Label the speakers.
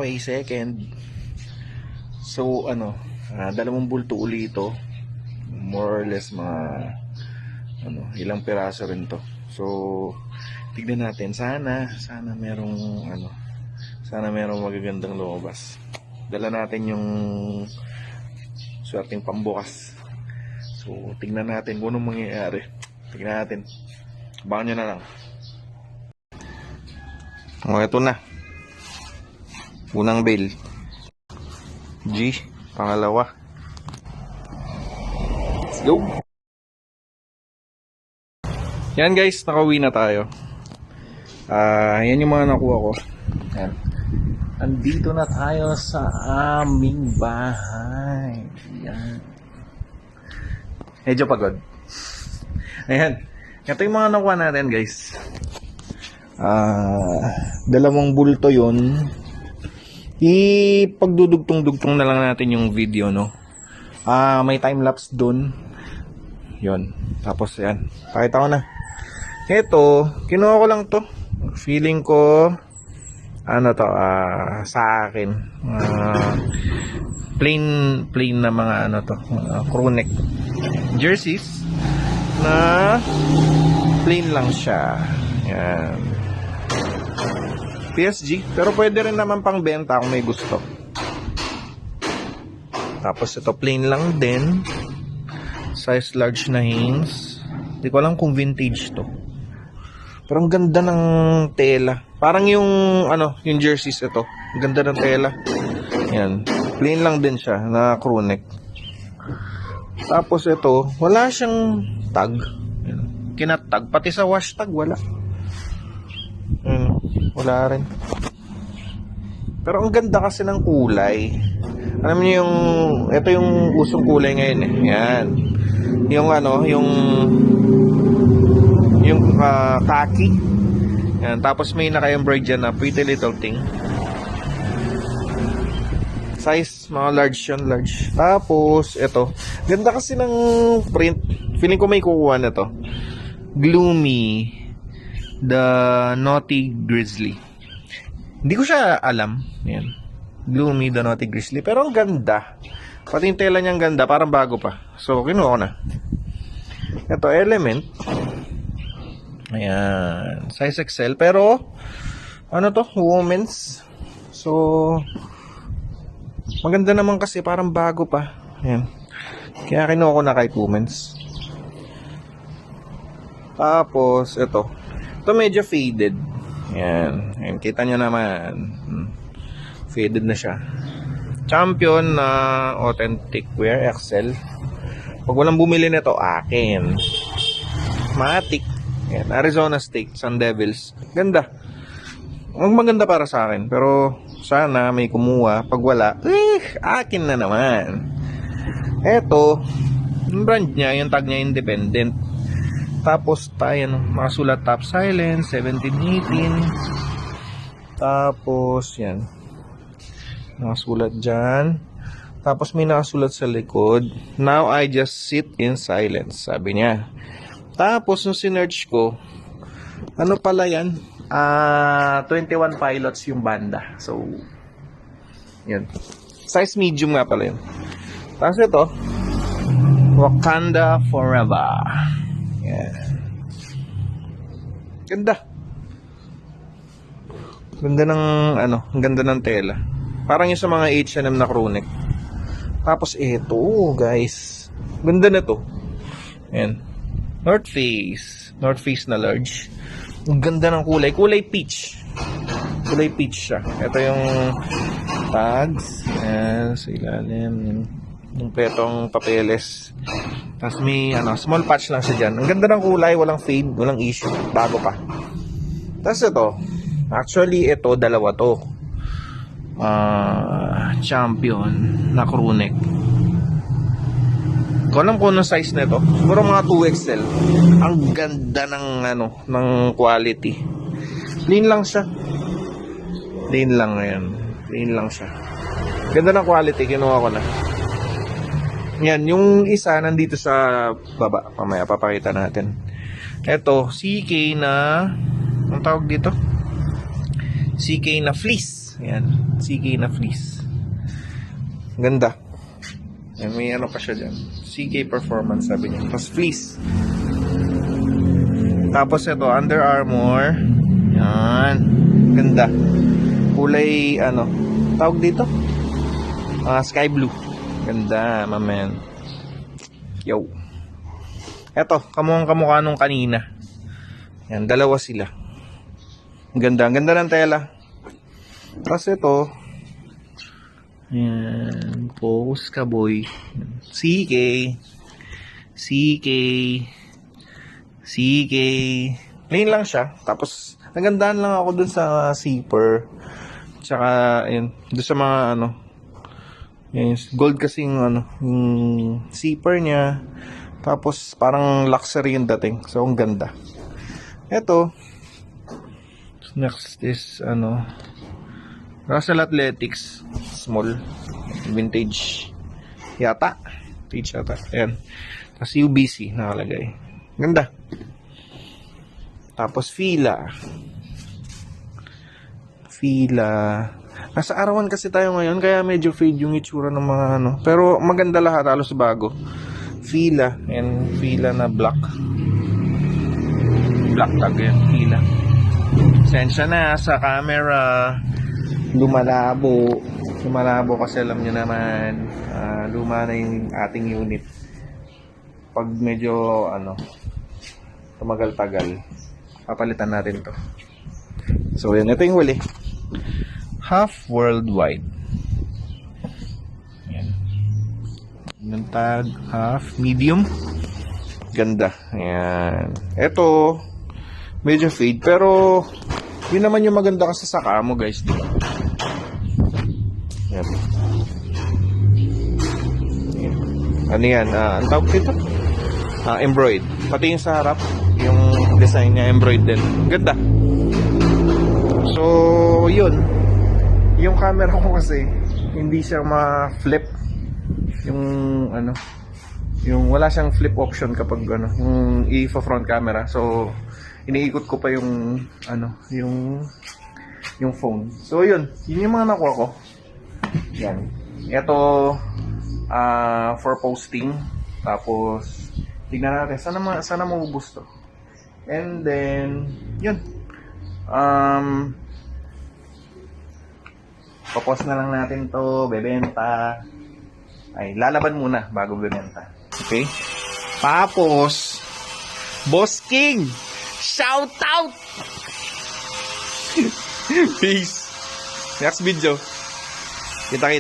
Speaker 1: May second. So dalawang bulto uli ito. More or less mga ilang piraso rin to. So tignan natin, sana merong magagandang lumabas. Dala natin yung swerteng pambukas. So tignan natin kung anong mangyayari. Tignan natin. Abangan nyo na lang. Ito na. Unang bail. G. Pangalawa. Let's go. Yan guys, nakauwi na tayo. Yan yung mga nakuha ko. Yan. Andito na tayo sa aming bahay. Yan. Medyo pagod. Ayan. Ito yung mga nakuha natin guys. Dalawang bulto yun. Ipagdudugtong-dugtong na lang natin yung video, no? May time-lapse dun. Yun. Tapos yan. Pakita ko na. Ito, kinuha ko lang to. Feeling ko sa akin. Plain na mga crew neck jerseys na plain lang siya. Yan. PSG, pero pwede rin naman pang benta kung may gusto. Tapos ito plain lang din. Size large na Hanes. Hindi ko alam kung vintage to. Pero ang ganda ng tela. Parang yung yung jerseys ito. Ang ganda ng tela. Yan. Plain lang din siya na crew neck. Tapos ito, wala siyang tag. Yan. Kinatag. Pati sa wash tag, wala. Wala rin. Pero ang ganda kasi ng kulay. Alam niyo ito yung usong kulay ngayon eh. Yan. Yung khaki. Yan. Tapos may naka-embroid dyan na Pretty Little Thing. Size, mga large yun, large. Tapos, ito. Ganda kasi ng print. Feeling ko may kukuha na to. Gloomy. The Naughty Grizzly. Hindi ko siya alam. Yan. Gloomy, The Naughty Grizzly. Pero ang ganda. Pati yung tela niya ang ganda. Parang bago pa. So, kinuha ko na. Ito, Element. Ayan. Size XL. Pero, women's. So, maganda naman kasi. Parang bago pa. Ayan. Kaya kinuha ko na kahit women's. Tapos, ito medyo faded. Yan. Ayan, kita nyo naman. Faded na siya. Champion na authentic wear XL. Pag walang bumili nito, akin. Matic. Yan. Arizona State, Sun Devils. Ganda. Maganda para sa akin. Pero sana may kumuha. Pag wala, akin na naman. Eto, yung brand niya, yung tag niya independent. Tapos tayo makasulat top silence 1718. Tapos yan nakasulat dyan. Tapos may nakasulat sa likod, now I just sit in silence, sabi niya. Tapos nung sinearch ko, pala yan, 21 Pilots yung banda. So yan, size medium nga pala yun. Tapos ito, Wakanda Forever. Yan. Ganda. Ganda ng ang ganda ng tela. Parang yung sa mga H&M na crew neck. Tapos ito, guys. Ganda na to. Ayan. North Face na large. Ang ganda ng kulay. Kulay peach. Kulay peach siya. Ito yung tags. Ayan, sa ilalim. Yung petong papeles. Tapos may small patch lang siya dyan. Ang ganda ng kulay, walang fade, walang issue, bago pa. Tapos ito, actually ito, dalawa to. Champion na crew neck. Kung alam ko ng size na ito, siguro mga 2XL. Ang ganda ng quality. Plain lang siya. Plain lang ngayon. Plain lang siya. Ganda ng quality, kinuha ko na. Yan, yung isa nandito sa baba. Mamaya papakita natin. Ito, CK na, ang tawag dito? CK na fleece. Ayan, CK na fleece. Ganda. Ayan, may ano pa siya dyan. CK Performance, sabi niya. Tapos fleece. Tapos ito, Under Armour. Yan. Ganda. Kulay, ano, tawag dito? Sky blue. Ganda, mamen. Yo. Ito, kamukha nung kanina. Yan, dalawa sila. Ang ganda. Ang ganda ng tela. Tapos ito, yan, Pose Kaboy. CK. CK. CK. Plain lang siya. Tapos, nagandaan lang ako dun sa zipper. Tsaka, yun, dun sa mga, ano, yun, gold kasi yung, ano, yung zipper niya. Tapos, parang luxury yung dating. So, ang ganda. Eto, next is, ano, Russell Athletics. Small. Vintage. Yata. Vintage yata. Ayan. Tapos, UBC nakalagay. Ganda. Tapos Fila. Nasa arawan kasi tayo ngayon kaya medyo fade yung itsura ng mga ano. Pero maganda lahat, halos bago. Fila. And Fila na black. Black tag yan. Fila. Sensya na sa camera. Lumalabo kasi alam nyo naman. Luma na yung ating unit. Pag medyo ano, tumagal-tagal, papalitan natin to. So yan, ito yung huli. Half worldwide. Yan. Yung tag, half, medium. Ganda. Yan. Ito, medyo fade, pero yun naman yung maganda kasi sa kamo, guys, di ba? Yan. Yan. Ano yan? Ang tawag dito? Embroid. Pati yung sa harap, yung design niya embroid din. Ganda. So, yun. Yung camera ko kasi hindi siya ma-flip. Yung ano, yung wala siyang flip option kapag ano, yung i-front camera. So, iniikot ko pa yung ano, yung phone. So, yun. Yun yung mga nakuha ko. Yan. Ito for posting. Tapos tignan natin sana maubos to. And then yun, popost na lang natin to, bebenta. Ay, lalaban muna bago bebenta. Okay? Tapos Boss King, shout out. Peace. Next video, kita